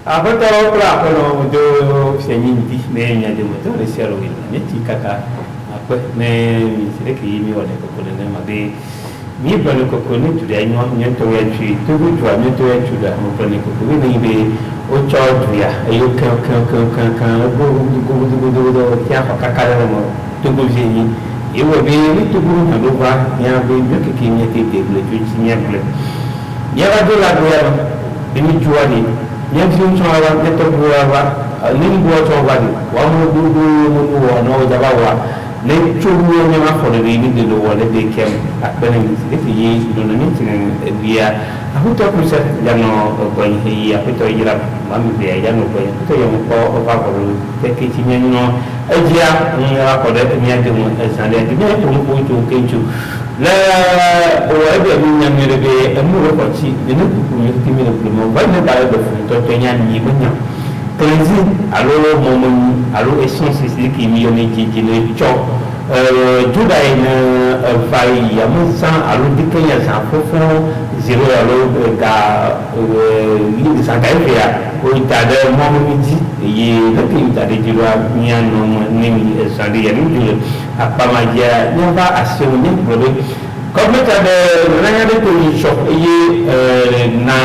Apa tahu pula kalau do senyi di ne nya de moto le siaro ni ne ti kaka apa ne sire ki mi wale ko ne ma be mi ba ko ne tu dai no nya to ya chi tu bu tu nya to ya chu da mo pa ne ko ni be o cho tu ya ayo ka go ya ka ka mo tu bu ji ni e wo be ni tu bu na do ba ya be be ki nya ti te le tu chi nya ble ya ba do la do ya ni juwa ni yang film soalan itu buat ni buat soalan, wamu dulu no jawab, ni cuma yang apa ni dulu wala dekem, apa ni itu dulu ni dengan dia, aku tahu proses yang banyak ini, aku tahu jelas mami dia yang banyak, aku tahu yang apa kecinya no, dia ni apa ni ada sana dia tu itu keju. La orang yang mereka emur kacik, ini bukan kami nak belum. Banyak banyak contohnya ni banyak. Kerana alo momen alo essence sedikit mioni jadi cok. Juga ini fai yang mungkin alo dikanya sampai zero alo ini sampai ya. Oh ada momen ini, ye nanti ada juga nian ni sandi yang juga apa maja yang apa asyiknya boleh. Kalau ada orang ada tu shop, ye na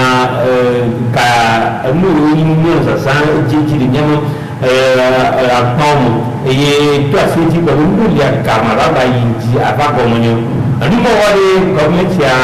ka mu ini sasa jadi dia apa ye tu asyik kalau mu lihat kamera bayi apa komunyo. Ani mo wale government ya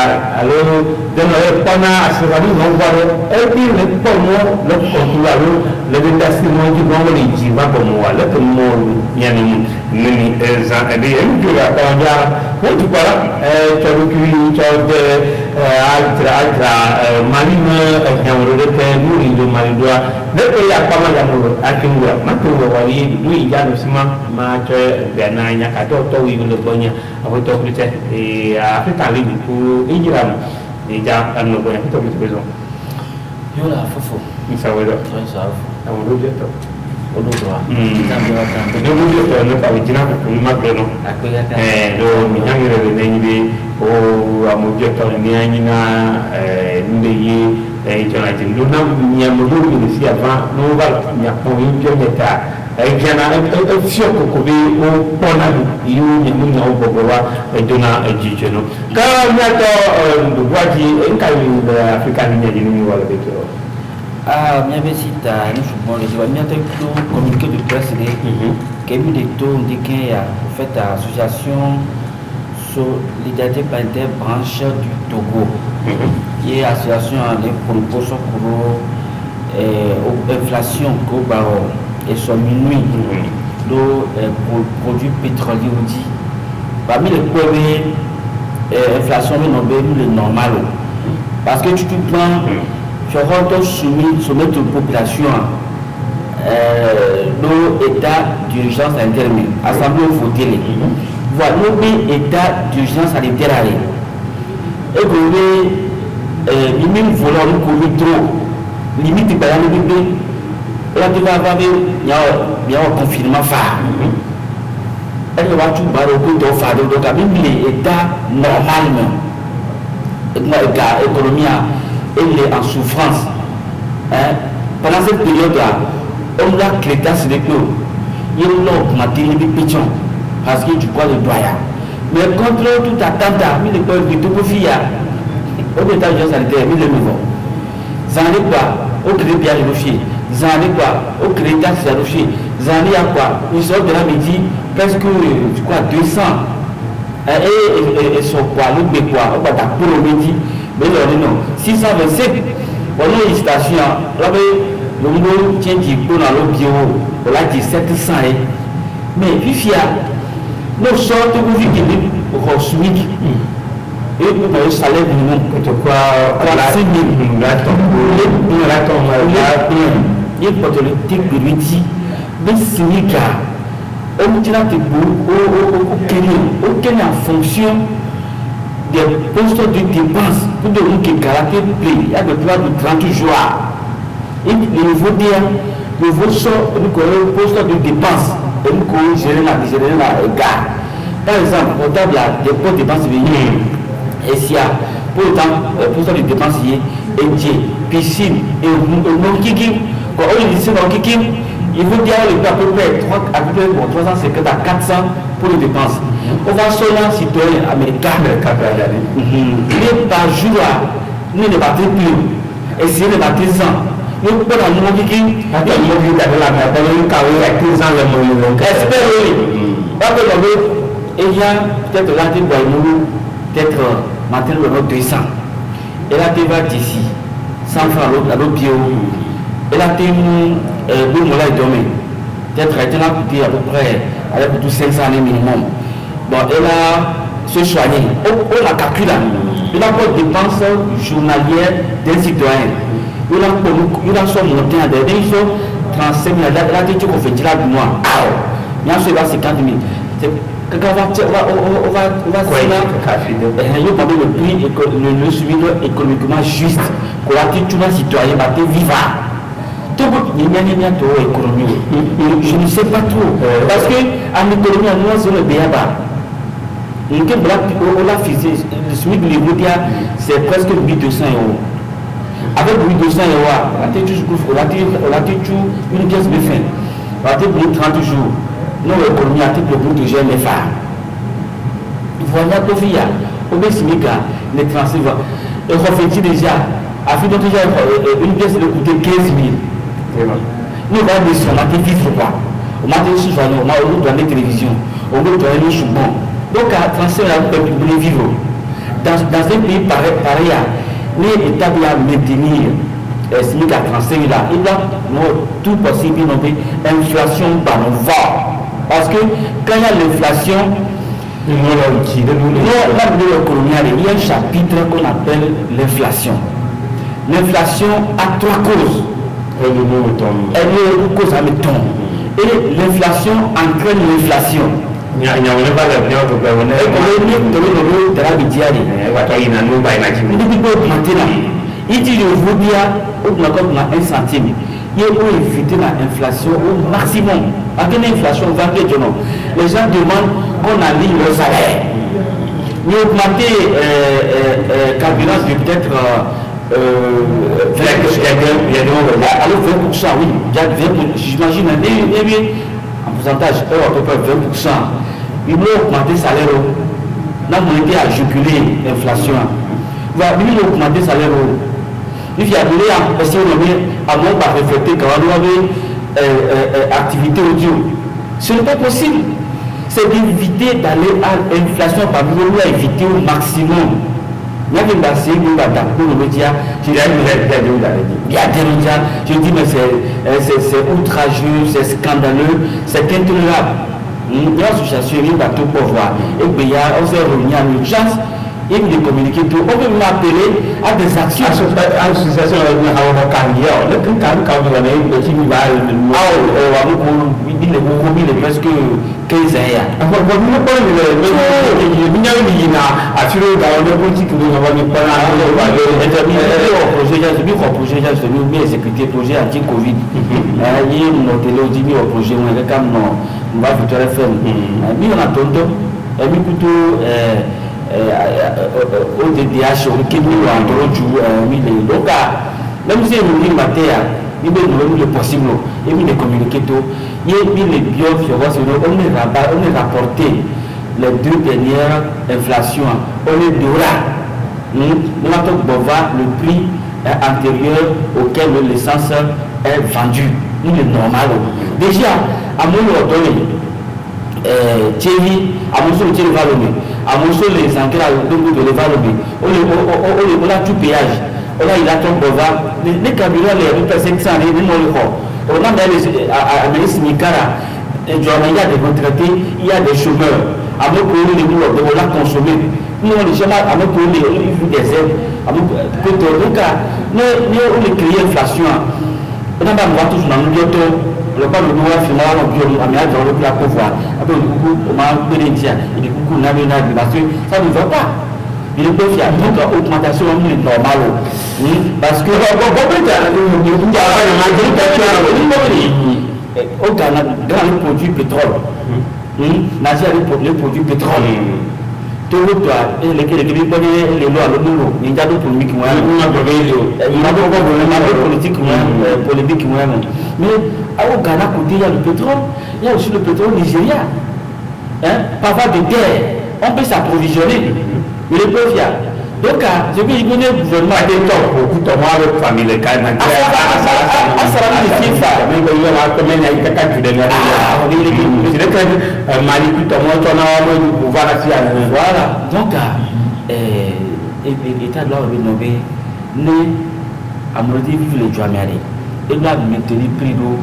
alo dan pana asrani no wale ebi le pomo le kontrolo le dasi mo ji mo le ji ba pomo wale to mo yani ni za ade enju ya panja ko ti para charu ki chaude altra malina nyawro de pe muri do malidwa le ya pama ya mo akinwa matu wali lui ya no sima ma che gananya ka to wi le bonya aku to krite Afrika ini ku Iran ija anu ko yang kita bezo yo la fofo misawedo sawa awu do to odo do kita beratan do to no ka wijina ko magno aku ya kan do mi nyangire ne nyibe o amu to ni anyina nde yi jona jindu na nyamudu ni si ava no ba nyapo yi jeta jana fio ko be o pona yu nyamu na o bobowa dona jijono ka nyato duwaji enkai da Afrika ni nyini wala beto mia besita ni bon les va mia te communiqué de presse qui de tout indiqué à fait association solidarité planétaire branche du Togo qui est association de proposition pour inflation ko baro et son minuit d'eau produits pétroliers aussi. Parmi les premiers inflation le normal. Parce que tu prends, tu rentres soumettre une population l'état d'urgence interne. Assemblée au voter. Voilà l'état d'urgence sanitaire. Et que même volant nous trop. Limite par le bébé. Là, tu vas avoir bien un confinement phare. Elle va tout barrer au bout de phare. Donc, même l'État normalement, l'économie est en souffrance. Pendant cette période-là, on a créé sur les clous. Il y a augmenté les pigeons parce que tu crois le doyen. Mais contre tout attentat, il est pas du tout pour faire. Au état de sanitaire, il est nouveau. Ça n'est pas au crédit bien négocié. Zani quoi, au crédit c'est négocié. Zani à quoi, ils sortent de la midi, presque je crois 200. Et son poids, le béquois, on va pour le midi, mais non, 625. On a une station, là, le monde tient du coup dans le bureau, on a dit 700. Mais vifia, nous sortons pour vivre au SMIC. Et pour le salaire minimum, que tu crois, 6 000, il faut te le dire que lui dit, mais c'est le cas. On dit là que au Kenya en fonction des postes de dépenses, pour de nous qui caractère plein, il y a des droits de 30 jours. Et le niveau dire, le niveau sort, nous poste de dépenses, et nous gérer la gare. Par exemple, on a des postes de dépenses venir. Et s'il y a pour autant, pour ça, les dépenses, et piscine, et non, qui Quand on dit c'est dans Kikim, il veut dire à peu près 350 à 400 pour les dépenses. On va sur un citoyen américain. Mais par jour, nous ne battons plus. Et si nous ne battons pas, nous prenons un moment qui espère oui. Et il y a peut-être là, peut-être matin le 200. Et là, tu vas d'ici, 100 francs à l'autre pied. Et là, tu es le moulin dormi. Peut-être qu'elle a coûté à peu près avec tout 500 années minimum. Bon, elle a se soigné. On a calculé. Il a pas de dépenses journalières d'un citoyen. Il a son monté à des il faut 35 000. Là, tu as fait dire à moi. Il y a 50 000. On va le prix, le suivi économiquement juste. Pour la citoyen, vivre. Je ne sais pas trop. Parce qu'en économie, nous sommes le BABA. Le SMIC de l'Égodia, c'est presque 1200 €. Avec 1200 €, on a une pièce de fin. On a 30 jours. Nous, l'économie a été pour de jeunes les femmes. Voilà, Kofia, au SMIC, les transferts. Et on fait déjà, à fait déjà une pièce de coûter 15 000. Nous allons dire on a été vivre quoi. On a été soigné, on a donné la télévision, on a donné le chouban. Donc à transfert à pour vivre. Dans un pays pareil, l'État doit maintenir SMIC à transfert là. Il doit tout possible nommer inflation par le vent. Parce que quand il y a l'inflation, il y a un chapitre qu'on appelle l'inflation. L'inflation a 3 causes. Elle est une cause à méton. Et l'inflation entraîne l'inflation. Il y a un centime. Il faut éviter l'inflation au maximum. Avec l'inflation, les gens demandent qu'on aligne le salaire. Il augmenter carburant de peut-être 20%, oui, j'imagine, en pourcentage, à peu près 20%. Il faut augmenter le salaire. Là, on a été à juguler l'inflation. Il faut augmenter le salaire. Il faut amener à essayer de à mon par refléter quand on a activité audio. Ce n'est pas possible. C'est d'éviter d'aller à l'inflation parmi nous, à éviter au maximum. Il y a des médias, je dis mais c'est outrageux, c'est scandaleux, c'est intolérable. Il y a une association qui va tout pouvoir. Et puis on s'est réunis en urgence. Et de communiquer tout. On peut m'appeler à des actions. Association il est presque 15 projet anti-Covid. Il y a un projet, on va faire on a tonton, au DDH qui nous a donc même si nous dit matière il est le possible et il est communiqué tout il est bien on est rapporté les 2 dernières inflations on est d'ora nous avons le prix antérieur auquel l'essence est vendue il est normal déjà à mon ordonné Thierry à mon sur Thierry Valomé à mon sur les engrais de l'évaluer on a tout péage on a il a ton bova les carburants les 500 les on a à Mélis Mikara il y a des retraités il y a des chômeurs à mon pays on l'a consommé nous on les jamais à mon pays des aides à mon donc nous on créé l'inflation on a pas toujours dans le le pas le noir final on bio à mettre dans le plat pouvoir après le coucou on m'a donné dia il est coucou n'a parce que ça ne va pas il est pas fiable donc augmentation est normale parce que au Ghana grand produit pétrole Nazi a les produits pétrole Togo toi, les lois à l'eau, il y a d'autres politiques qui polémiques. Mais au Ghana, côté, il y a le pétrole, il y a aussi le pétrole nigérien. Parfois de terre, on peut s'approvisionner. Il est peu fiable. Donc, je peux y donner le gouvernement à des temps pour tout le monde avec famille, les cas, voilà. Donc, l'État doit rénover, à mon avis, vivre les Djamari. Il doit maintenir le prix d'eau.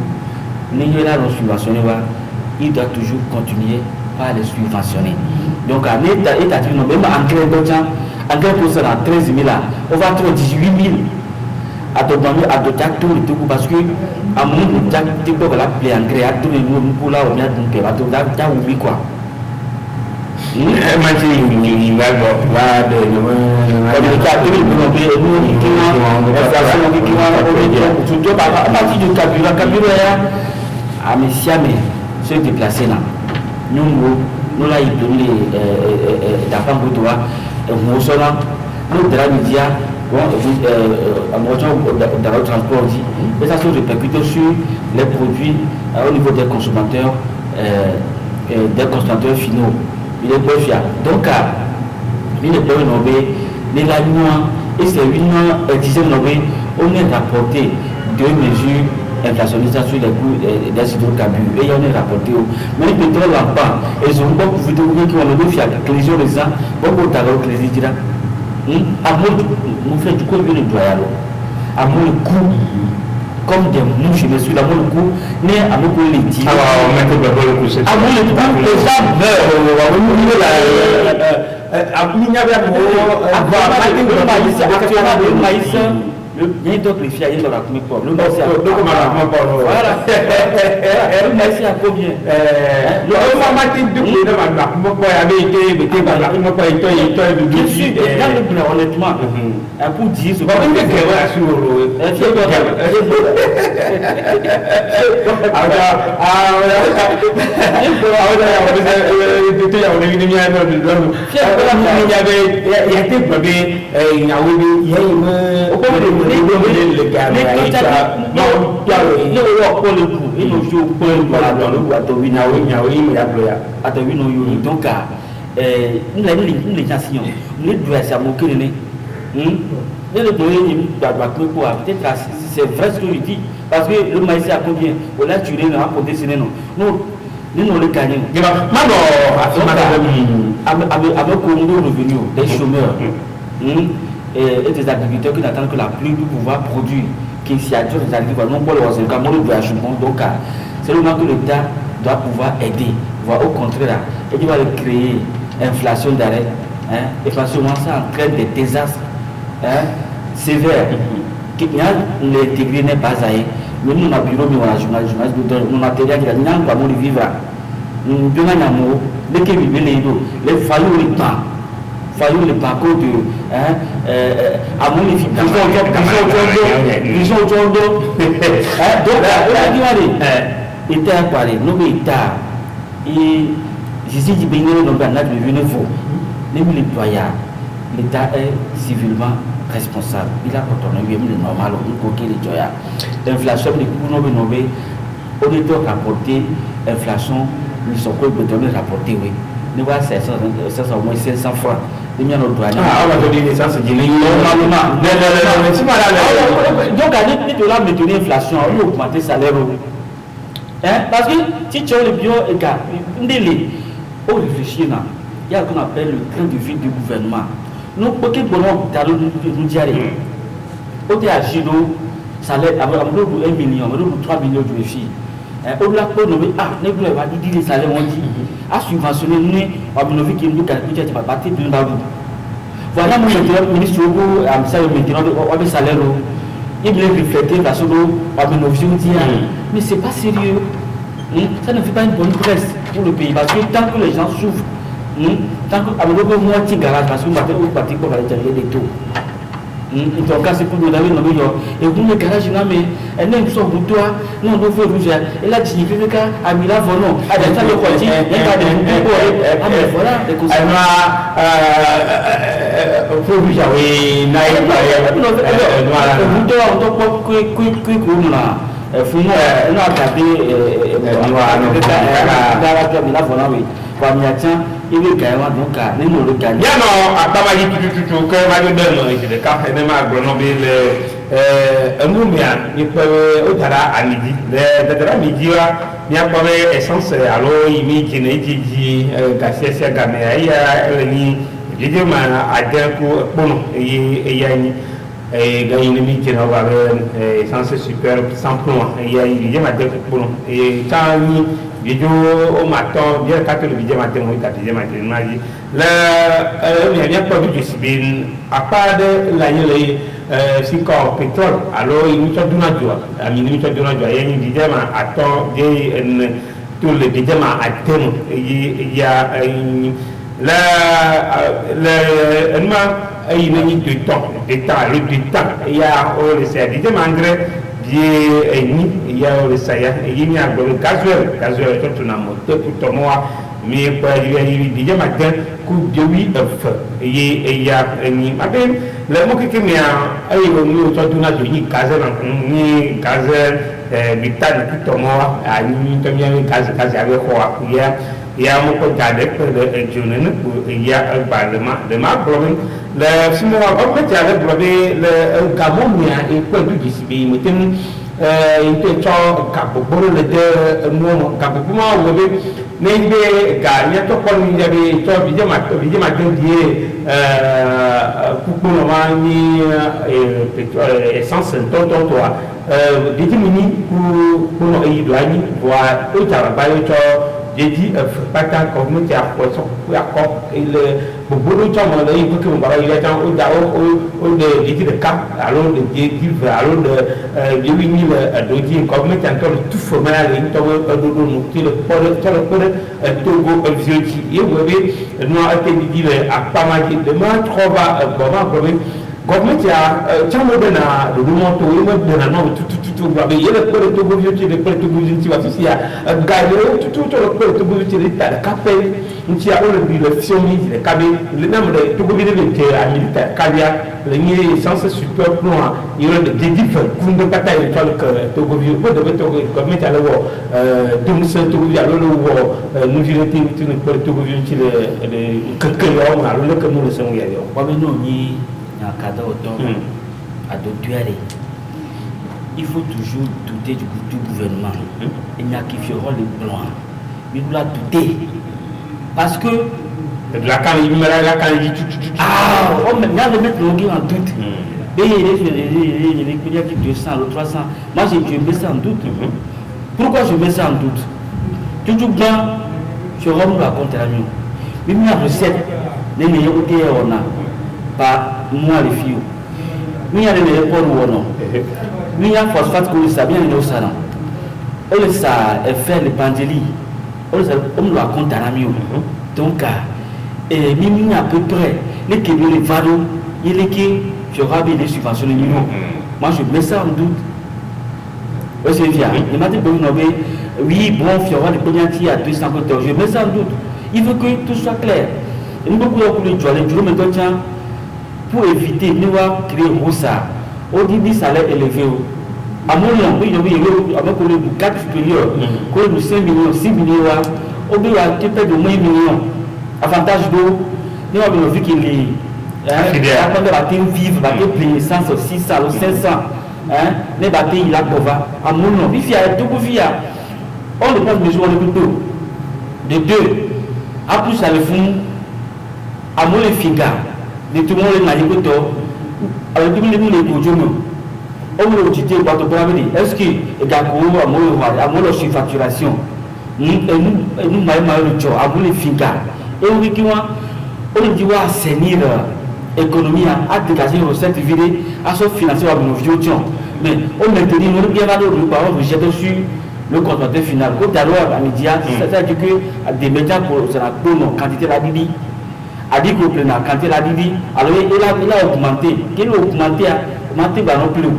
Il doit toujours continuer par les subventionner. Donc, l'État dit non, même engrais d'Ochan. Engrais pour ça, 13 000 là, on va trouver 18 000 à d'autres acteurs parce que à mon niveau, tu peux l'appeler engrais à tous les niveaux pour là, on vient donc à d'autres oublié quoi. Se déplacer là. Nous là, il donne les d'affaires pour toi. Nous sommes médias, dans le transport aussi, et ça se répercute sur les produits au niveau des consommateurs finaux. Il est peu fiable. Donc, il est peu nommé, les aliments, et c'est une dizaine nommée, on est rapporté deux mesures inflationnistes sur les coûts des hydrocarbures. Et on est rapporté. Mais le pétrole en pan, ils ont beaucoup de vidéos qui ont le fiable, les gens les gens, beaucoup de tarot, les gens. À mon frère, du coup, il y a à mon coup, comme des mouches, je suis là, mon coup, mais à mon coup, les tirs. À mon coup, les gens meurent. Il y a d'autres filles, il y a d'autres filles. Le maïs à combien? Honnêtement, pour dire ce donc, c'est vrai ce que je dis, parce que le maïs à combien? On l'a tué, on a protesté, non. Nous, le gagnons. Avec nos revenus, des chômeurs et des agriculteurs qui n'attendent que la pluie pour pouvoir produire, qui s'y adjustent des agriculteurs, non pas le voisin, comme on le voit à Choupon. Donc, c'est le moment que l'État doit pouvoir aider, voire au contraire, et il va créer inflation d'arrêt. Et parce que ça entraîne des désastres sévères. L'intégrer n'est pas aïe. Nous, nous avons bureau, nous avons journaliste, nous avons matériel qui a dit non, pas mon vivre. Nous devons avoir les qui vivent les faillots, les temps. Faillots, les parcours de. À mon avis, vision autour d'eux. Donc, l'État a parlé, nous, l'État. Et Jésus dit, bien, nous avons devenu faux. L'État est civilement responsable. Il a autonomie, il est normal, il est l'inflation, on est rapporté, l'inflation, nous sommes rapporté, oui. Nous avons 500 au moins 500 francs. Donc, à maintenir l'inflation, on va augmenter le salaire. Parce que si tu as le bio, on réfléchit là. Il y a ce qu'on appelle le train de vie du gouvernement. Nous, aucun bonheur nous dire. On est à Gino, salaire, à 1 million, 3 millions de filles. On l'a pas nommé, nous va dire les salaires, on dit, à subventionner, nous, à mon avis, qui nous calcule, tu vas partir de là. Voilà, mon ministre, on a salaire. Il voulait refléter la chose, à mon avis, on dit, mais c'est pas sérieux. Ça ne fait pas une bonne presse pour le pays, parce que tant que les gens souffrent, tant que moi, petit garage, parce que je vais partir pour aller des taux. Então, caso por Davi no melhor, eu com o garagem na me, é nem só por tua, não foi ruja, ela tinha que ficar a mirar não, a gente sabe o que é, a me fora, é coisa. Foi ruja, e na ababaji tututu ke ma do no ide ka fe ne ma gro no bi le emumia ni pe o dara aniji le dara mijiwa ni apa be essence alo imi jine jiji ga sese ga me ya ni jije ma ade ko pono ya ni ga ni mi jina wa be essence super samplon ya jije ma de pono ta ni bijo o maton bien ka to bijo matin mo ka bijo matin ma ji la mi a pas vu du sibin à part de la yele si ko pétrole alors il nous dona joie ami nous dona joie yeni bijo ma aton de en tout le bijo ma atem ya la ay ni du temps le temps il y a au le c'est bijo ma engrais ni ya le saya yini agbo gazuel to na moto to moa mi pa yi di jama den ku dewi of ya ni aben le mo ke mi a ayi wo mi to duna do ni gazel ni gazel bitan to moa ani to mi gazel ave ko ya mo ko jade ko de jonen ku ya parlement de ma problème le simo wa ko jade problème le gabon ya e ko du disibi mutin inte cho kapoporo le de mo kapopuma wobe nebe ga ya to ko ni jabe to bije ma to die kukuno ma ni essence to déterminer pour no yi do ani wa o tara ba yo to jeji pata community afoso ya ko ile bobo to mo le yi ko mbara ile tan o da o de jeji de cap alors de jeji alors de jewi ni le doji community en tout formal le to do no ti le togo vioti e webe no ate di le apama ki de ma trova bon government ya chamo bena do monto e mo bena no tutu ba be yele ko to go vioti le ko to go vioti wa fisi ya gairo tutu to ko to go vioti le ta kape nti ya o le bi le fiomi le kabe le même le to go vioti le te a militaire kabia le ni sans super plan yele de dif kunde kata e to go vioti bo de to government ala wo dum se to go vioti lo wo nu vioti ti ne ko to go vioti le ke yo ma lo ke mo le se mo ya yo ba be no ni cadre à d'autres. Il faut toujours douter du gouvernement. Il n'y a qui feront les blancs. Il doit douter. Parce que. La canne, on maintenant le mettre en doute. Il y a qui 200, le 300. Moi, je mets ça en doute. Pourquoi je mets ça en doute? Toujours bien, je raconte la mienne. Mais il y a une recette. Les meilleurs côtés, on a. Pas moi les filles. Il y a des réponses ou non. Il y a phosphate que ça vient de ça. On le sait faire les pandélis. On le raconte à la mienne. Donc, et il y a à peu près les Québécois, les Vado, il est qui fera bien les subventions de l'Union. Moi je mets ça en doute. Oui, c'est bien. Il m'a dit oui, bon, il y aura des pénalités à 214. Je mets ça en doute. Il veut que tout soit clair. Il n'y a beaucoup de gens pour éviter de créer Rosa, au début salaire élevé. À mon nom, il y a avec le 4 supérieur, que 5 millions, 6 millions, au bout il y a peut-être de moins millions. Avantage d'eau, nous avons vu qu'il est. Quand on va vivre, on va payer 100, 600, 500. Les bâtis, il a couvert. À mon nom, il y a tout pour faire. On ne peut pas mesurer le plutôt. De deux, à plus ça le fond, à mon les fingers. De tout le monde les manipules, avec tout le monde les coups, on me le dit, est-ce que les gars, à mon surfacturation, nous m'avons le job, à mon les fingers, et on dit on dit assainir l'économie, à dégager une recette vidée, à se financer avec nos vieux gens. Mais on maintenir, nous bien à l'autre, nous jetons sur le consommateur final. Quand alors, à médias, c'est-à-dire que des médias pour la bonne quantité de la Bible. a dit que le quand il a dit alors il a augmenté qu'il a augmenté bah non plus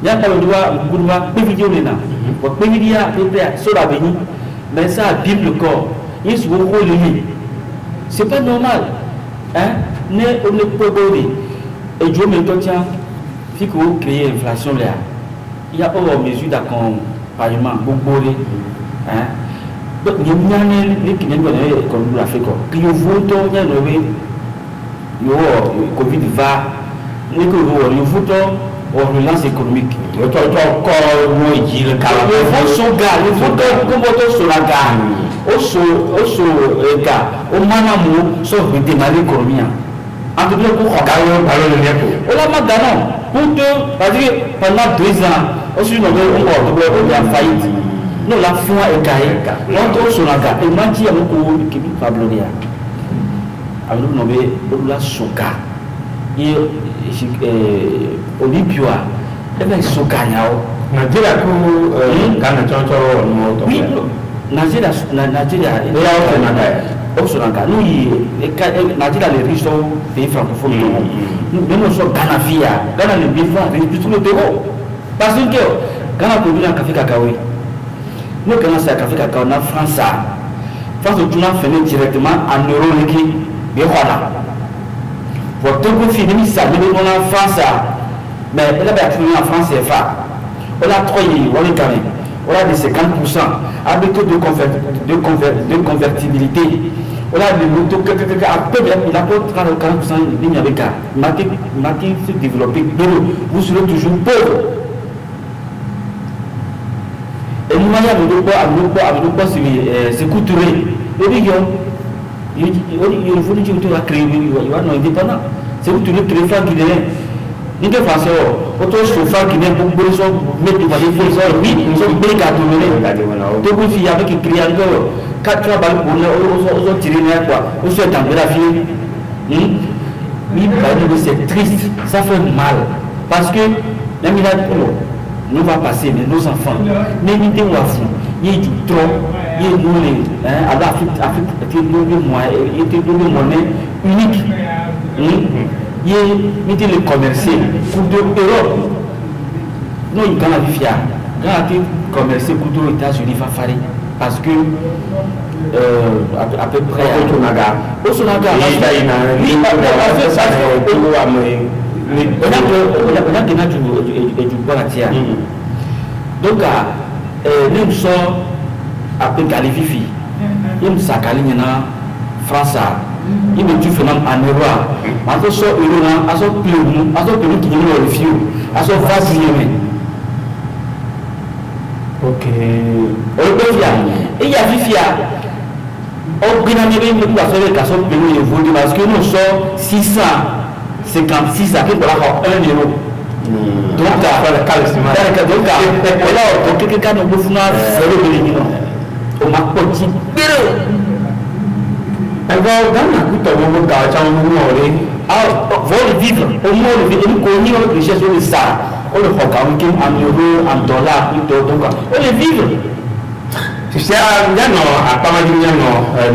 il y a pas le droit gouvernement pévidéo là pour pévidia sur la béni mais ça abîme le corps il se voit lui c'est pas normal hein ne on ne peut pas et Dieu me tient si vous créez inflation là il y a pas de mesure d'accompagnement beaucoup hein donc il y a les qui viennent comme l'Afrique qui votent il y a le Covid va les que le vote on relance économique le encore moi dit le cas le vote sont gars le vote comme vote sur la gare au gars au manamu sont redémarrer l'économie en tout cas pour regarder le lien on l'a maintenant pour parce que pendant 2 ans aussi on a faillite non la foi est gagnée l'autre sur la gare et manti a beaucoup qui Pablo dia alors nous nommé la soka et Olympia et ben soka nyao Nigeria ko Ghana choncho no oui Nigeria au Sonaka nous Nigeria les riches sont pays francophones nous sommes Ghana via Ghana les bifans les tout le terreau parce que Ghana produit un café cacao nous Ghana c'est café cacao na France France tu n'as fait directement en euro qui bien voilà pour tout le film ça nous en France mais elle a bien en France c'est fa on a 3 on est carré on a des 50% avec taux de convertibilité on a des motos après il a pas 40% ligne avec un marketing se développer vous serez toujours pauvre et nous avons pas c'est couturé et puis il faut dire que tu as créé il va non indépendant c'est où tu le créer fan qui est ni de façon autre chauffeur qui n'est pas besoin mettre du valeur pour oui nous sommes bien gâteaux donc il y avait qui créer encore 4 balles pour nous on tirer là quoi on se tendre la vie oui c'est triste ça fait mal parce que même il a nous va passer mais nos enfants mais ils étaient wafou il y a du trop il y a nous les alors Afrique était donné monnaie unique il y a les commerciers pour d'Europe non il gagne la vie fiable quand il commercier pour aux États-Unis va faire parce que à peu près au Sonaga donc nous sommes après Galififi nous sommes à France il me dit finalement en euro à ce euro à ce pays qui nous refuse à ce vase ok et il y a Vifia au Guinée nous pouvons faire qu'à ce pays évolue parce que nous sommes 656 à peu près 1 euro donc quelqu'un nous peut faire on m'a pas dit alors dans la coupe de vol vivre au moins le vivre nous connaissons les richesses de ça on le regarde en euros en dollars donc on le vivre tu sais non à pas mal de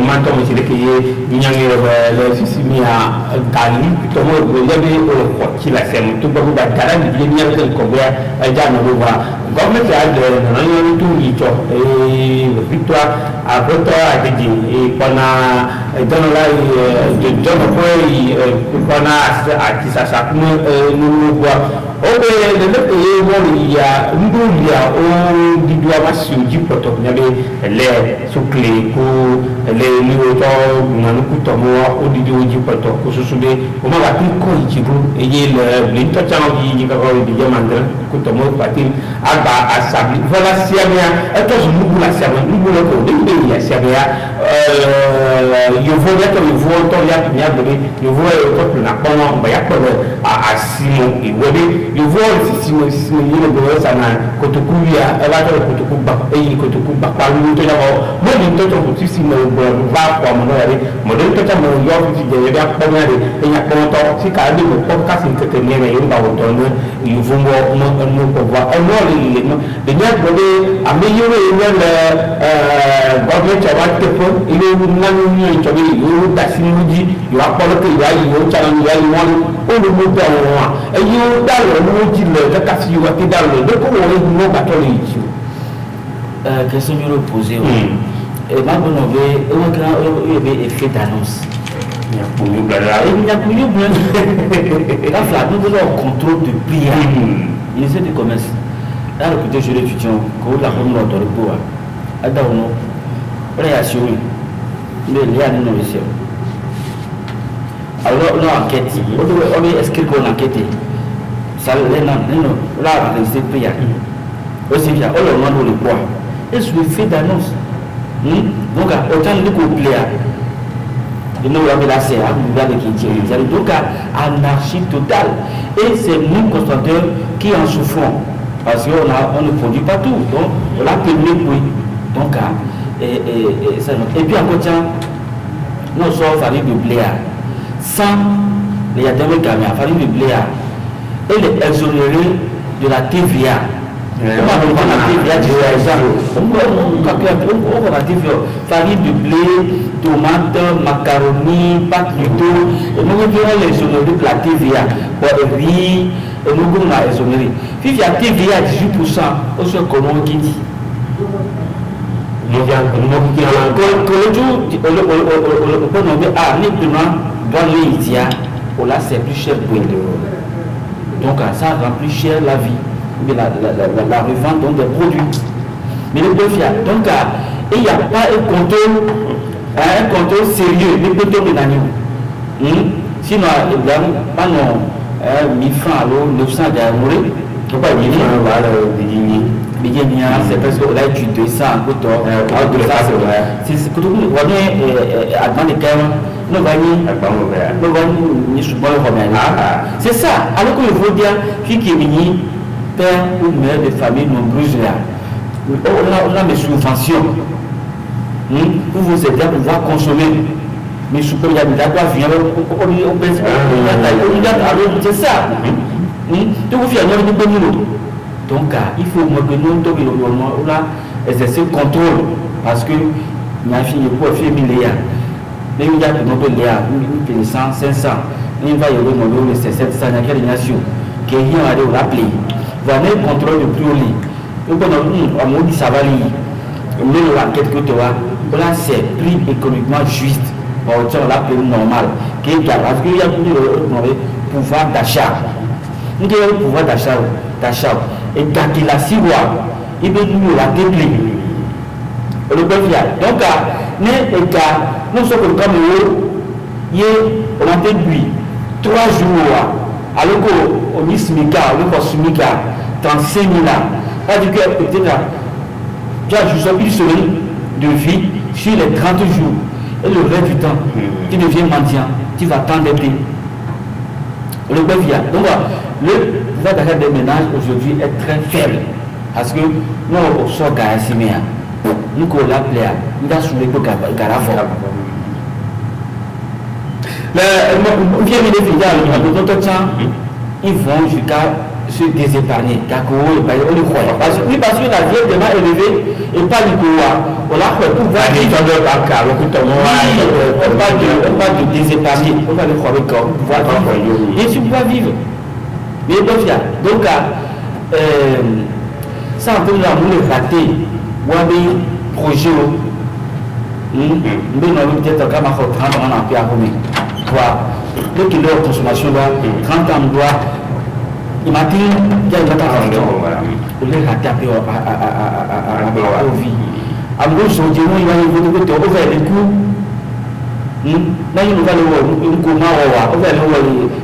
manteau monsieur qui est le système à Gali tout le monde vous avez qui la sème tout le monde a garanti de venir avec combien déjà nous voir government a de tout lito et victoire à votre a dit et pendant dans la de pendant à qui ça nous voir il y a au doit sur du protocole les sous-clés pour les numéros au du protocole ce sont des on va plus et le total qui à sabli voilà si nous la il faut que le il voit le système il le ça na kotokuya ela to kotoku ba kotoku ba pa lu to ya mo ni to to ti si mo ba ko mo no ya mo do to ta mo yo ti je ya ko na de ya ko to si ka de mo ko ka si ke ni me yo ba wo to no yu fu mo ko ba o no le no de ya bo de ameliore le government wa te po ile na ni to bi yo da si ni ji yo apolo ke ya yo cha na ya won o lu mo ba won e yo da lo mo ji le ka si yo ti da lo de ko wo mo ba to le ji question que je posée et ma bonne nouvelle il y avait effet d'annonce il y a pour nous là il y a pour nous là nous devons contrôle de prix ministère du commerce là le côté jeune étudiant qu'on la comme notre repos à Daouno on est assuré mais il y a une innovation alors l'enquête on est inscrit qu'on enquête ça là c'est payé aussi bien on leur demande le poids et sur le fait d'annonce donc autant de couplets et nous avons la CA donc anarchie totale et c'est nous consommateurs qui en souffrons parce qu'on ne produit pas tout donc on a permis oui donc et puis en continuant nous sommes famille de blé sans les adhérents camions famille de blé et les exonérés de la TVA. Farine de blé, tomates, macaroni, pâte plutôt, et nous devons les exonérer de la TVA, pour riz, et nous devons les exonérer. Puis il y a TVA à 18%, on se comment qui dit. C'est plus cher pour donc ça rend plus cher la vie. La revente donc des produits. Mais le défi, donc il n'y a pas un contrôle sérieux, les plutôt de l'année. Sinon, pas non, 1000 francs, alors 900 d'euros, il ne pas 1000 francs, c'est parce que là tu descends un peu tôt. C'est ce que nous voyons à dans les termes. C'est ça. Alors qu'il faut dire qui est venu père ou mère de famille nombreuse là. On a mes subventions pour vous aider à pouvoir consommer. Mais je peux dire d'accord, c'est ça. Donc vous faites un peu donc il faut que nous exercer le contrôle parce que ma fille pour faire 1000 léas. Mais il y a de nombreux léas, une paye 100, 500. Il va y avoir mon 700, il y a des nations qui ont allé l'appeler. Voilà le contrôle de plus haut lit. Donc on a dit ça va lire. On a l'enquête que tu as. Là c'est prix économiquement juste. On l'appelle normal. Parce qu'il y a le pouvoir d'achat. Il y a le pouvoir d'achat. Et quand il a 6 mois, il veut nous la déplie. Le peuple donc, nous sommes comme on a début 3 jours, alors qu'on dit SMICA, on dit SMICA, 35 000 ans. C'est-à-dire que peut-être, tu as juste une semaine de vie sur les 30 jours. Et le reste du temps, tu deviens mendiant, tu vas t'endetter. Le peuple donc, le pouvoir d'achat des ménages aujourd'hui est très faible. Parce que nous, on sort à Simea. Nous, on l'appelle, nous avons soulevé le Garafo. Ils vont jusqu'à se désépargner. Parce que la vie est tellement élevée et pas du tout. On a fait pour voir on parle de désépargner. On va le croire avec pouvoir vivre. Et tu peux vivre. Mais donc, ça on peut nous rater. Ou un projet. Mais nous avons peut-être 30 ans en paix à combien. Donc il y a une consommation là, 30 ans doit. Imagine, il y a une bataille à on est raté à la vie. À mon sens, il y a une ouvert les coups. Là, il nous va le voir, il nous va le voir,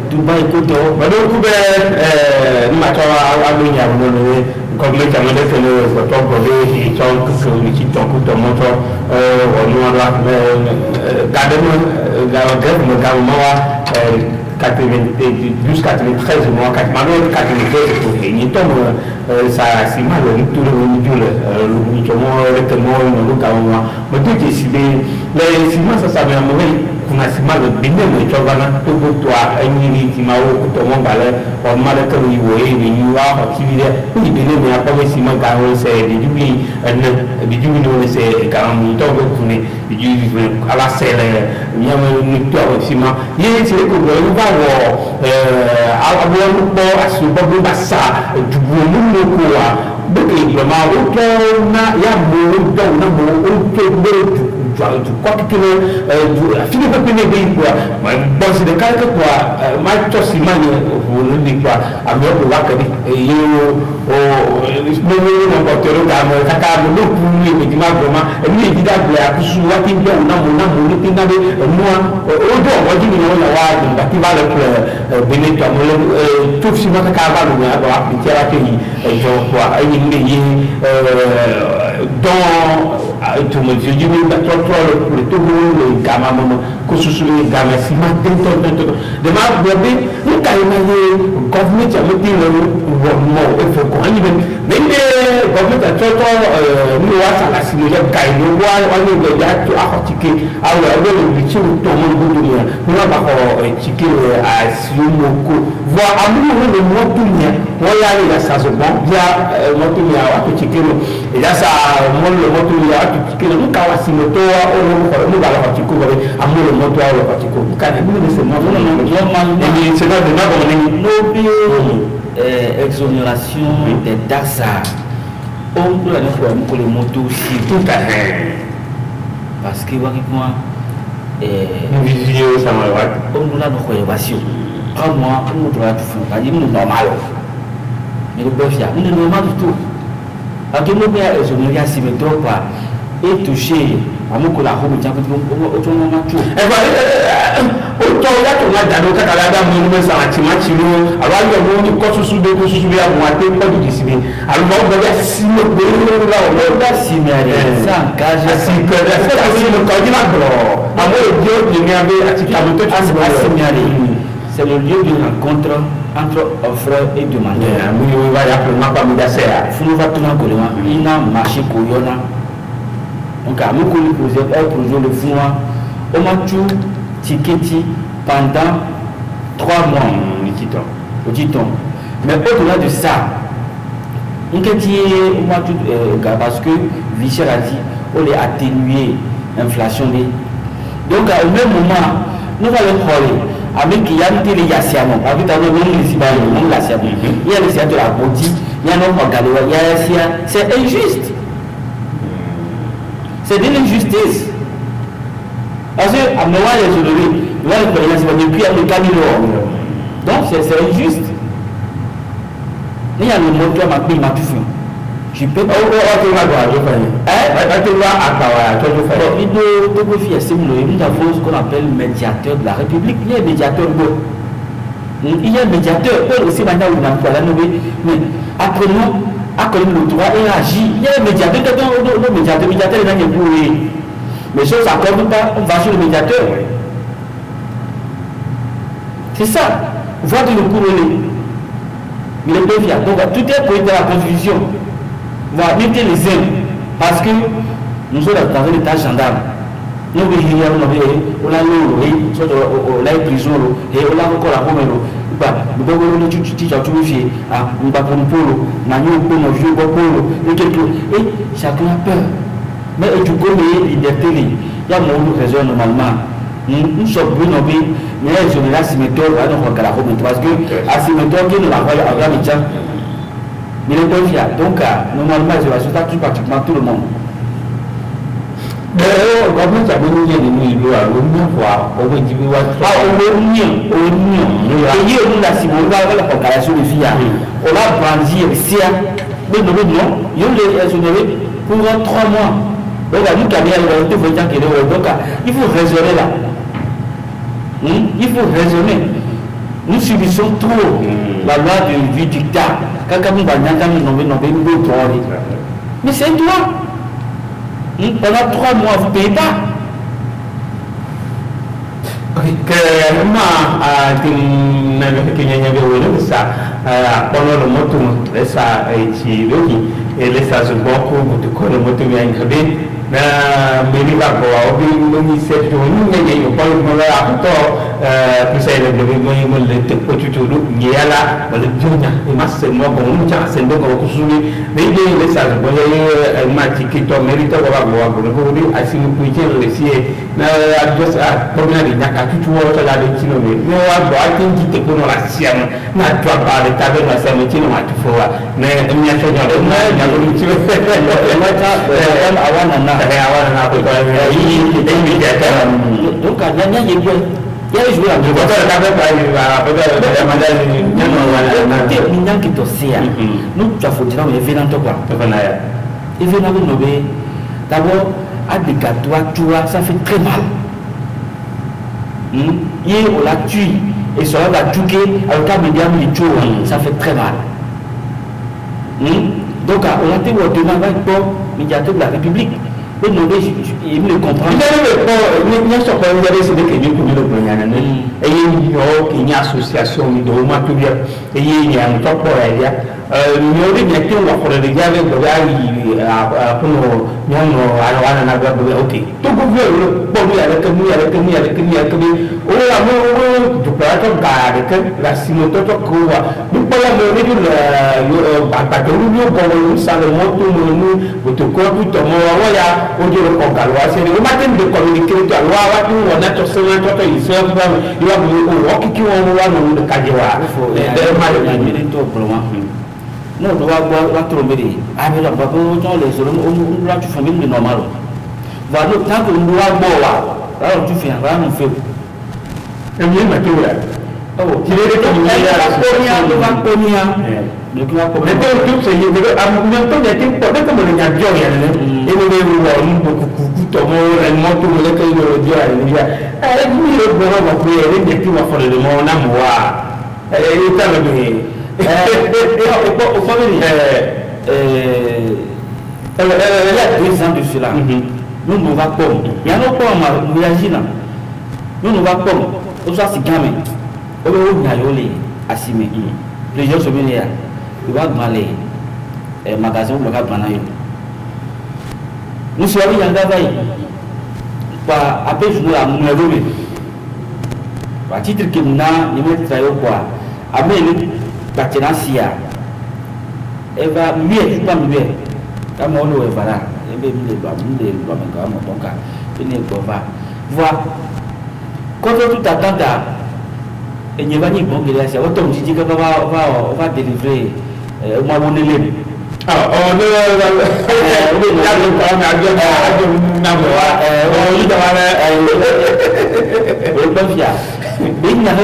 Dubaï, côté, mais le coup est, nous m'attendons à venir à vous. Comme les caméras que le photo brûlé, ils sont qui t'ont coupé mon temps, on nous a gardé le garde, le garde, 93 mois, 93 pour il tombe ça c'est mal le tout le mais tout décidé les ciment ça m'a mauvais kuna sima le binde mo chobana to toi ni sima o to mo bale o mala to ni wo ni wa ha tibide ni binde me apa me sima ga o se di jubi no se ga mi to go kuni di jubi ala sele ni ama ni to sima ye se ko go va wo abo po asu bo basa jubu no ko wa beke ma o to na ya mo do na mo o to do quoi que fini de payer quoi bon c'est de quelque quoi ma to si mani vous le dites quoi à mieux pour voir que yo o no no portero da mo kaka mo no pour ni me dima vraiment et ni dit da bla ku su wa tin do na mo ni tin da moi o do o di ni no na wa da ti va le benito mo tout si ma kaka va no ya do appliquer à pays jo quoi ai ni dans tout me je dis le tout le gamma mono kususu le gamma si ma dentro de ma bébé nous quand il government a mis le mo e faut qu'on y même government a tout nous wa ça la si le kai no wa ni le ya to article awa le bichi to mo do ni nous va ko tike a si mo ko voir amu le mo to ni wa ya la ça se bon bien mo to ni a ko tike et là ça mo le mo to ni a ko tike nous ka wa si mo to wa o nous va la tike ko amu le mo to wa la tike ko ka ni le se mo no et c'est là de n'avoir exonération des taxes on peut la faire pour les motos aussi tout à fait parce que moi vidéo ça m'a on nous a nos évasion pas moi on nous doit tout faire pas dire normal mais le boss on est normal du tout à tout le monde est exonéré si me trop pas et touché à mon collègue au tiens que tout le monde tout to ya to na dado ka kala da mu me sa ati ma chi no aba yo mo ni ko susu be ya mo ate ko di sibe al mo be ya si mo be la o da si me ari sa engage si que da sa si mo ko di na bro amo dio di mi ave ati ka mo to chi mo si me ari c'est le lieu de rencontre entre offreur et demandeur mu yo va ya pour ma pa mi da se ya fu va to na ko le ma ina marché ko yo na donc a mo ko ni projet le fun wa o ma tu tiketi pendant 3 mois au titon. Mais au-delà de ça, on peut dire parce que Vichel a dit on est atténué l'inflation. Donc au même moment, nous allons parler avec qui y a des yassianos, avec des il y a les de la body, il y a nos magaléois, il y a c'est injuste. C'est de l'injustice. Parce que à Noël les aujourd'hui, depuis le Camilo. Donc c'est injuste. Il y a le moteur m'a pris ma tout. Je peux pas nous avons ce qu'on appelle médiateur de la République. Il y a un médiateur il y a un médiateur aussi maintenant on a la nommé mais après nous a connu le droit et agit. Il y a un médiateur le médiateur il a pour mais chose accorde pas on va sur le médiateur. C'est ça. Voir de le couronner. Il est bien fier. Donc tout est pour être la constitution. Va éviter les ailes. Parce que nous sommes dans un état gendarme. Nous on a l'eau, on a une prison, et on a encore la pomme. Nous devons nous tuer, nous devons nous et chacun a peur. Mais tu connais la liberté. Il y a mon raison normalement. Nous sommes bien nommés, mais je ne la cimétoire pas dans le parce que à cimétoire qui ne la voit à la métier. Mais le bon fiat, donc normalement je vais sauter pratiquement tout le monde. Mais comment ça veut dire que nous allons voir au moins du mois au union. Et il y a la cimétoire avec la proclamation de filles. On a brandi et mais non, il y a les pour 3 mois. Donc nous qui avons donc il faut raisonner là. Il faut raisonner. Nous subissons trop la loi du dictat. Mais c'est toi. Pendant 3 mois, vous ne payez pas. que ma tin na que nya be wele sa kono lo moto esa ci loki e le sa so boko to kono moto ya ngabe na meri ba ko obi ni se to ni nya yo pa mo la to pisa ile de mo le te ko tu lu nyala wala jonya e masse mo ko mun cha se ndo ko kusuni ne de le sa bo ye ma ti ki to meri to ba ko ko ni asimu ku je le sie na just problème de nyaka tu wo to la de kino me no wa bo atin ki te ko no la sia na to ba de ta be na se me kino ma tu fo wa ne mi ya to no na ya ko ni ti ma ta awana na awana na ko to yi de mi ya ta donc nya ye gwe ya je vois je vois ta be ba ni ba be de madame ni no wala te ni nyanki to sia nous tu faut dire mais venant quoi to na ya et venant no be d'abord toi, ça fait très mal. Et on la tue, et ça va tuer, alors qu'à médiam, ça fait très mal. Donc, on a été au demande pour médiateur de la République. Il me comprend. Il y a ce qu'on a décidé que nous pouvons le prendre. Et il y a une association de Romaturia, et il y a un top pour elle. Nous avons dit que nous avons fait des gars avec pour nous avoir un abat. Ok. Tout le monde peut venir avec nous, avec nous, avec nous, avec nous. Oh, l'amour du plateau avec la simoto quoi. Nous pouvons venir le bateau, nous ça le moto, nous, votre corps, tout le monde. Ojo le kokalwa c'est le matin de communiquer to alwa wa tu wona to se na to iso ba yo bu o kiki won wa no de kajewa de ma de ni to problème non do wa tromberi abi la babo to le so on la tu famille normal va no tant que on wa bo wa la tu fais va no fait e mi ma to ya oh ti le to ni ya va ponia le qui va comme le tout c'est il veut am non to ya tempo de comme le nya gioia ne e no le wa un po ku to mo el moto le che io lo gioia ne ya mi lo bo ma qui e ne ti va fare le mo na mo wa e ta lo ni o famille il y a 2 ans de cela nous nous va comme il y a nos pommes réagir là nous nous va comme on soit si gamin o be o nya yo le asime les gens se viennent là il va demander magasin ou magasin banayo nous sommes y anga vai pa après je la mon levé pa titre que na ni me trayo quoi ameni batena sia eva mieux pas mieux comme on le voilà et bien le doit me quand mon cas il ne peut pas voir quand tout attend et n'y va ni bon que là c'est autant dit que va délivrer moi mon élève oh no ya lo pa na jo na mo o yi da wa o pa fia bin na ka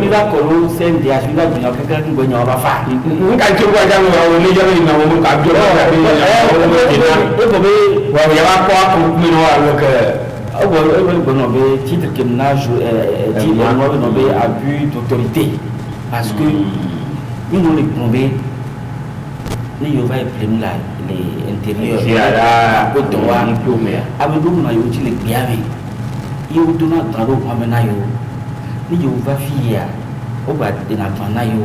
mi va ko lo sen dia mi va ni ka ngo nya ba fa ka jo wa ja mo o ni jo ni na mo ka jo o ko be wa ya ba ko mi no wa lo ke bon be titre que nage dit no be abus d'autorité parce que nous nous les tomber ni yo va prendre là les intérieurs là ko to wa abi do na yo ti le biave yo do na taro ma na yo ni yo va fia o ba de na na yo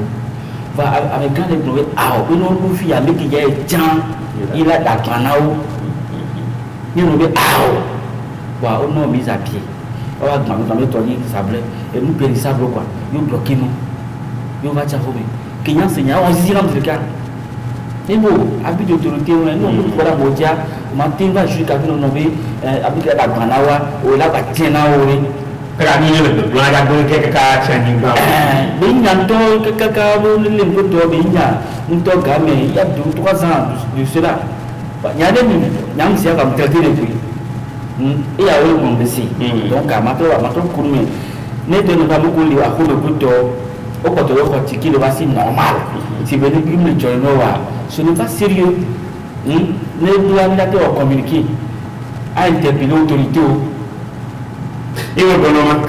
va avec quand les tomber ah o no no fia me ki ya jan il a da kana o ni no be ah wa o no mise à pied o va dans to ni sable et nous périssable quoi yo bloquer nous yo va ta hobe kinyan senya on zira dans le cas et bon habit d'autorité non nous voilà bodia matin va jusqu'à nous nommer habit la banawa o la batena o ni kami le plan ya do ke ka chani ba binya to ka le to binya to game il y a 2-3 ans de cela il y a des nyam sia comme traiter depuis et il y a eu mon décès donc à mato kurme ne de nous pas beaucoup li wa ko le buto au côté de qui le va si normal si venu le journal ce n'est pas sérieux ne doit pas communiquer à interpeller l'autorité Io non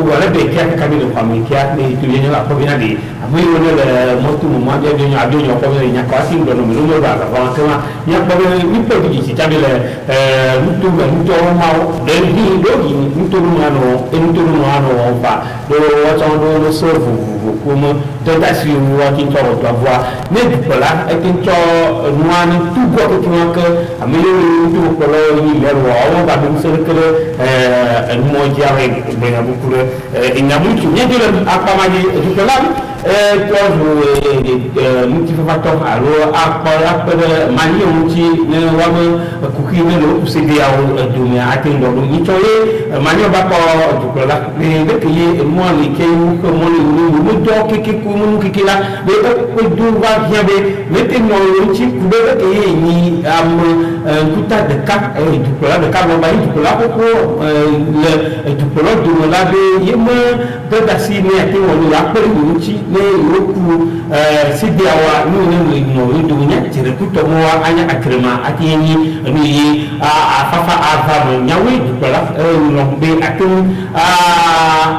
guarda che ha capito fammi che ha nei tuoi la propria di a voi non molto momento abbiamo proprio in quasi non mi lo guarda ma io proprio mi poi dici già tutto ma del video tutto un anno fa lo servo come da si vuoi in trovo tua voix ne quella e che non tu quello che manca a me tu quello in l'uomo va a essere mojiare bena bukure inamutu nyedule apamadi dukolam muti fato alo apa mani muti ne wame kukine lo usidi au dunia atindo ni toye mani ba ko dukola ne ke ye mo ni ke ko mo ni mu do ke ku mu ke la be ko du va yabe mete no muti kube ke ye ni am kuta de ka dukola de ka ba dukola ko le dukola du la be yema de dasini ati wonu la pere muti ne yoku sidiawa ni no dunya tire kuto mo anya akrema ati ni ni afafa afa nyawe dukola no be atum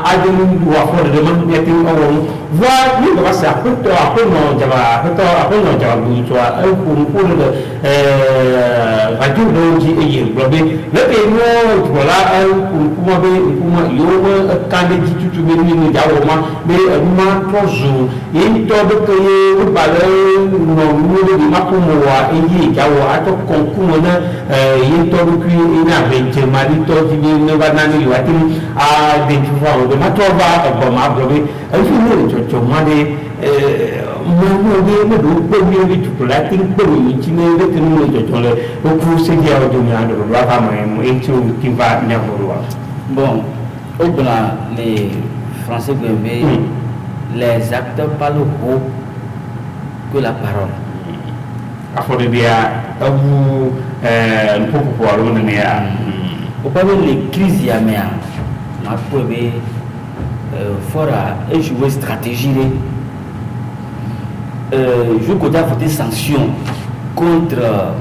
adum wa for de man yati o va ni ba sa kuto akono jaba bu to ku de raju do ji e blobe le be no dukola kuma be kuma yo kande ji tutu be ni jawo ma be ma prozo in to be ko ye ba le no mu de ma ko mo wa e jawo ato konkumo na in to be ku ina be je ma di to ji ne ba na ni wa tin a de ju fa o de ma to ba ba ma blobe e fi ni to ma de mo be do be ni tu la tin be ni ti ne be tin ni to le o ku se dia o do ni ando ba ba ma mo e tu ki va na ho wa bon au plan les Français peuvent les acteurs parlent haut que la parole. Afode dia abu mpoko kwa lona ne ya. Au pas les crises yamea. Ma pobe fora échouer stratégie je côté voter sanctions contre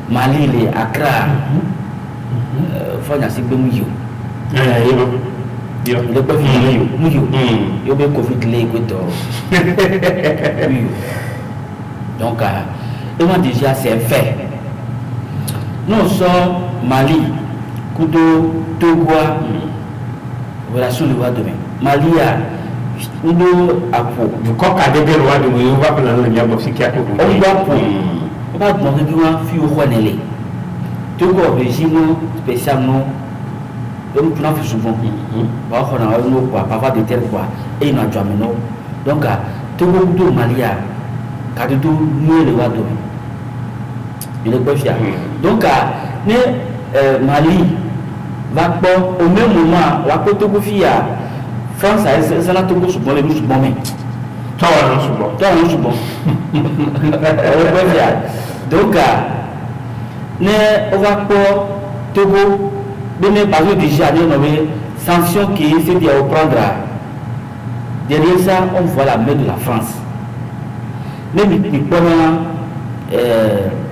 Mali et Accra. Fanya si bemuyo. Le pas fini muyo. Yo be Covid le ko donc et moi déjà c'est un fait. Nous sommes Mali, Kudo, Togo, relation de loi demain. Mali a Udo Apo. Du coup, à des lois de on va prendre le diable psychiatre. On va pour. On va demander que moi fille au Rouenelé. Togo régime spécialement. Donc tu n'as fait souvent. Parfois on a un quoi, parfois des terres quoi. Et il n'a jamais non. Donc Togo Udo Malia. Quand tu nous le loi demain. Il est pas fier. Donc Mali va pas au même moment la Togo fia France ça n'a Togo sous bon les sous bon mais toi non sous bon donc on va pas Togo donner par exemple déjà nommé sanction qui c'est dit à prendre derrière ça on voit la main de la France même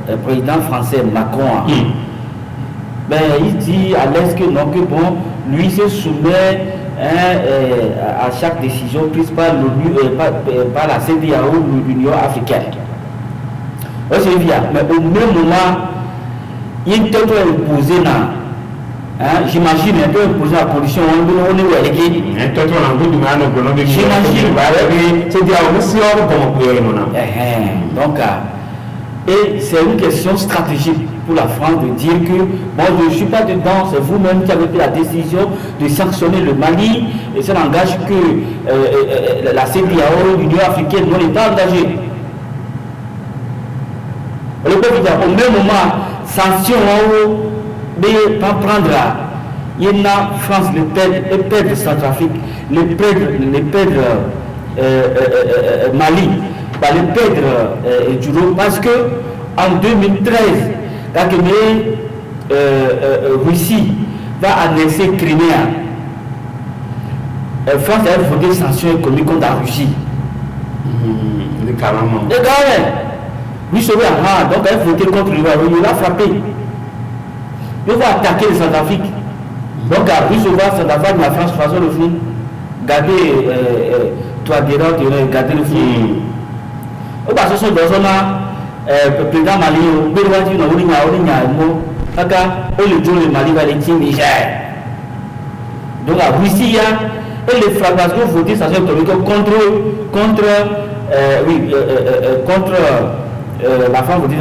le président français Macron ben, il dit à l'est que non, que bon, lui se soumet à chaque décision prise par l'ONU, par la CEDEAO ou l'Union africaine. Mais au même moment, il peut imposer, j'imagine, il peut imposer la condition, on est relégué. Donc, et c'est une question stratégique pour la France de dire que moi je ne suis pas dedans, c'est vous-même qui avez pris la décision de sanctionner le Mali et ça n'engage que la CEDEAO, l'Union africaine, non l'État engagé. Le peuple au même moment, sanction mais pas prendre. Il y a France, les perdre de Centrafrique, les perdre Mali. Les perdre du lot parce que en 2013 la Russie va annexer Crimée. France a voté des sanctions économiques contre la Russie. Les carrément. Lui se donc elle a voté contre lui, il l'a frappé. Il va attaquer le Centrafrique. Donc, à plus souvent, c'est la femme de la France façon le film. Gardez, toi, gardez le film. Au bas, ce sont dans un président Mali, au Bérouati, on a le Mali va les tirer Niger. Donc, la Russie, et les fragmentations votées, ça se contre la France votée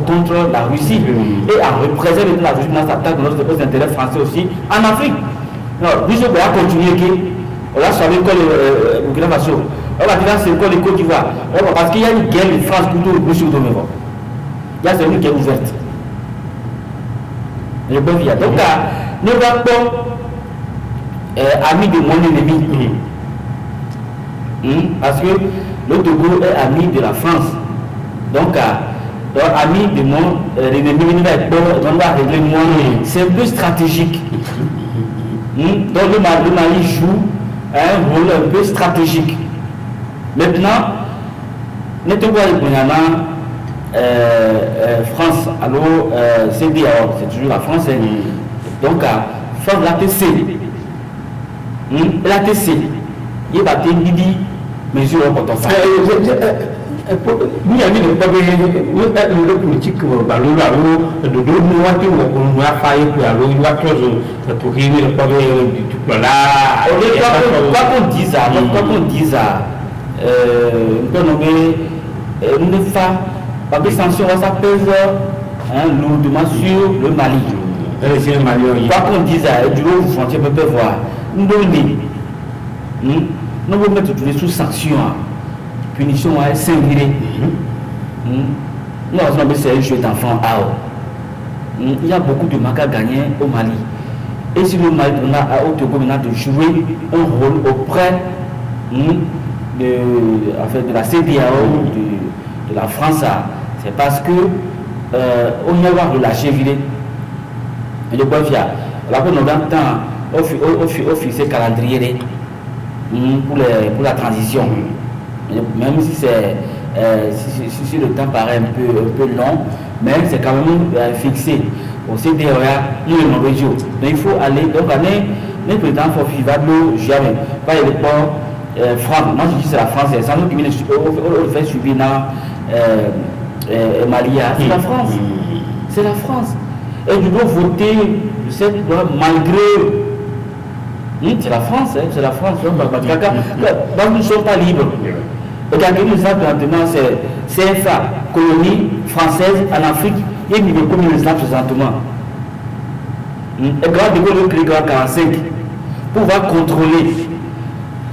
contre la Russie. Et en représentant la Russie dans s'attaque nos intérêts français aussi en Afrique. Alors, Russie va continuer. On a savé que le Burkina Faso. On va dire c'est encore les Côte d'Ivoire. Parce qu'il y a une guerre de France contre le Russie au domaine. Il y a une guerre ouverte. Le bon via. Donc, nous avons ami de mon ennemi. Parce que le Togo est ami de la France. Donc, ami de mon ennemi, on va régler moi. C'est un peu stratégique. Donc, le Mali joue un rôle un peu stratégique. Maintenant, nous avons France, alors CDAO, c'est toujours la France. Donc, France, l'ATC. L'ATC, il va te dire, mesure pour ton frère. Ni ami le problème le politique balo de deux mois que on a failli pour aller il va toujours pour régler le problème du tout là. Quoi qu'on dise ça, nous ne faisons pas de sanctions, ça pèse lourdement sur le Mali. Quoi qu'on dise ça, du coup vous frontières peut voir. Nous devons mettre tous les sous sanctions. Punition à singulier. Nous avons c'est un jeu d'enfant. Il y a beaucoup de marques à gagner au Mali. Et si le Mali a au Togo de jouer un rôle auprès de la CDAO, de la France, c'est parce que on y va relâcher virer. Et le bon fiat. La bonne temps, au fixé calendrier pour la transition. Même si si le temps paraît un peu long, mais c'est quand même fixé. Au CDRA, nous le Norvégien. Donc il faut aller, donc les présidents faut vivre jamais. Pas le port France. Moi je dis c'est la France, c'est nous qui le fait subir dans Mali. C'est la France. C'est la France. Et nous devons voter cette loi malgré. C'est la France, c'est la France. Donc nous ne sommes pas libres. Et quand nous avons c'est CFA, colonie française en Afrique, il y a une commune présentement. Et quand nous avons 45 pour pouvoir contrôler,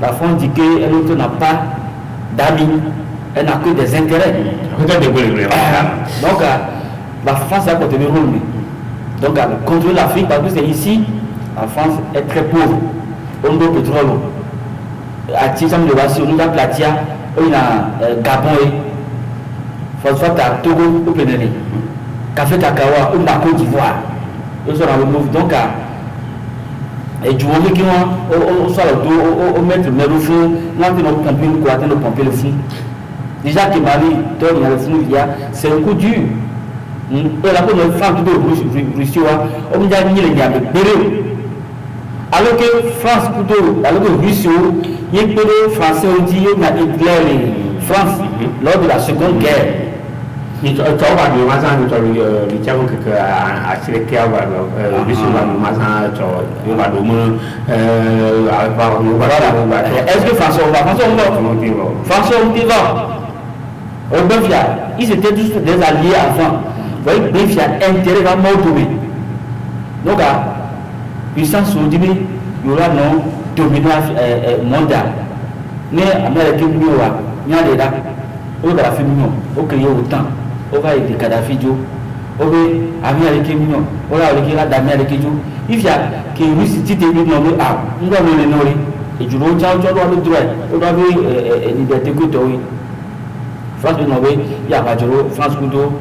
la France dit qu'elle n'a pas d'amis, elle n'a que des intérêts. Donc la France a porté le rôle. Donc contrôler l'Afrique, parce que c'est ici, la France est très pauvre. On doit pétrole. À Tissam de Wassi, on a Platia. On a Gabon et Togo au Pénéné. Café Takawa, on a Côte d'Ivoire. On sera le move donc et du moment qu'on soit le dos, on met le fond, on a nos pompiers, nous croisons nos pompiers le fond. Déjà que Mali, il y a le fond, c'est un coup dur. Et la première femme de Russie, on a mis les gars alors que France plutôt, alors que Russie, il y a des Français on dit qu'il y a Hitler France lors de la Seconde Guerre. Il y a des mazans qui ont été à Sireke, est-ce que François ils étaient tous des alliés avant. Vous voyez, il y a intérêt à mort. Donc, puissance saoudite, il y aura non dominance mondiale. Mais Amérique, il y a des là, on va faire mignon, on crée autant, on va aider Kadhafi, on va Amérique mignon, on va avec la d'Amérique. Il y a que Russie, si tu es nommé, on doit le nommer. Et tu dois le droit, on doit avoir liberté que tu as. France de Norvège, il y a pas de France Couteau,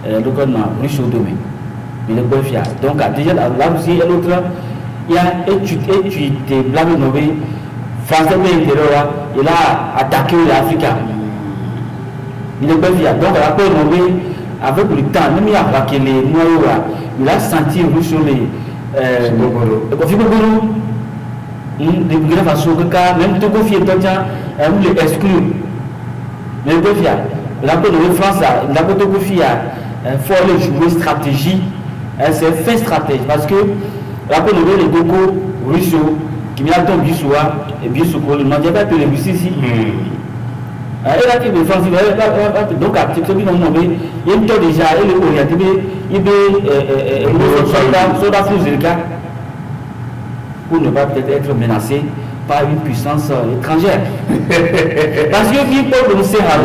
le code Russie au domaine. Mais le bon fiat. Donc, déjà, là aussi, et l'autre, il y a étudié blâmé Norvège, France de l'intérieur, il a attaqué l'Afrique. Il est bon fiat. Donc, après Norvège, avec le temps, même il a attaqué les noyaux, il a senti sur les Kofi Bogoro de Burkina Faso que même Togo fier toja on les exclut mais Bofia la côte de France la côte Togo fier faut les jouer stratégie c'est fait stratégie parce que la côte de les Togo Russo qui vient tomber du soir et bien ce qu'on ne m'a pas que les Russes ici et là qui me fait donc à petit peu non il y a une tour déjà et le orienté il soldat Fouzelka pour ne pas peut-être être menacé par une puissance étrangère. Parce que qui peut nous faire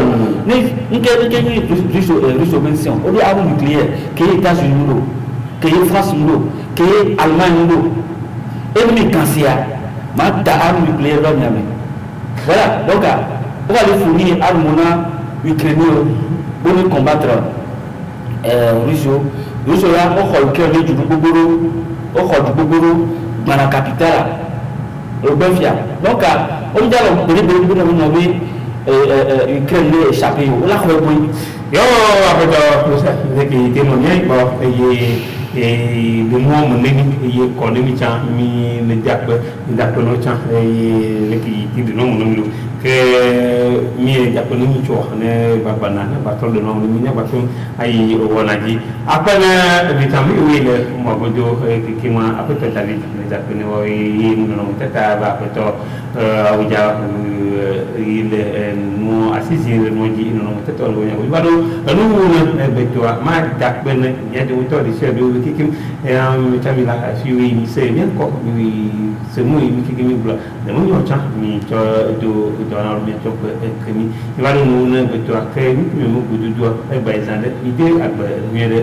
russe mention au lieu armes nucléaires qui est États-Unis qui est France qui est Allemagne et nous cancer ma ta arme nucléaire là voilà donc on va les fournir armes ukrainiennes pour nous combattre russe là on va créer du Bogoro dans la capitale au Bofia donc on dit alors Ukraine échappé là quoi yo après ça c'est que témoignage et de moi mon ami et économie tiens mi le d'accord tiens et qui de non mon que mi japonais ni cho ne babana ba to de non mi ne ba to ay wonaji après vitamine oui le mo bodo qui moi après to david les japonais oui non tata ba to uja il no assisi no ji non tata lo nya ba do no be to ma dak ben ya de to de se do qui mi tabi la si oui mi c'est bien ko mi c'est moi mi qui mi bla de mo yo cha mi to do dans le métier que mi va nous ne peut toi créer mi mo ko do e ba izande idée ak ba mieux de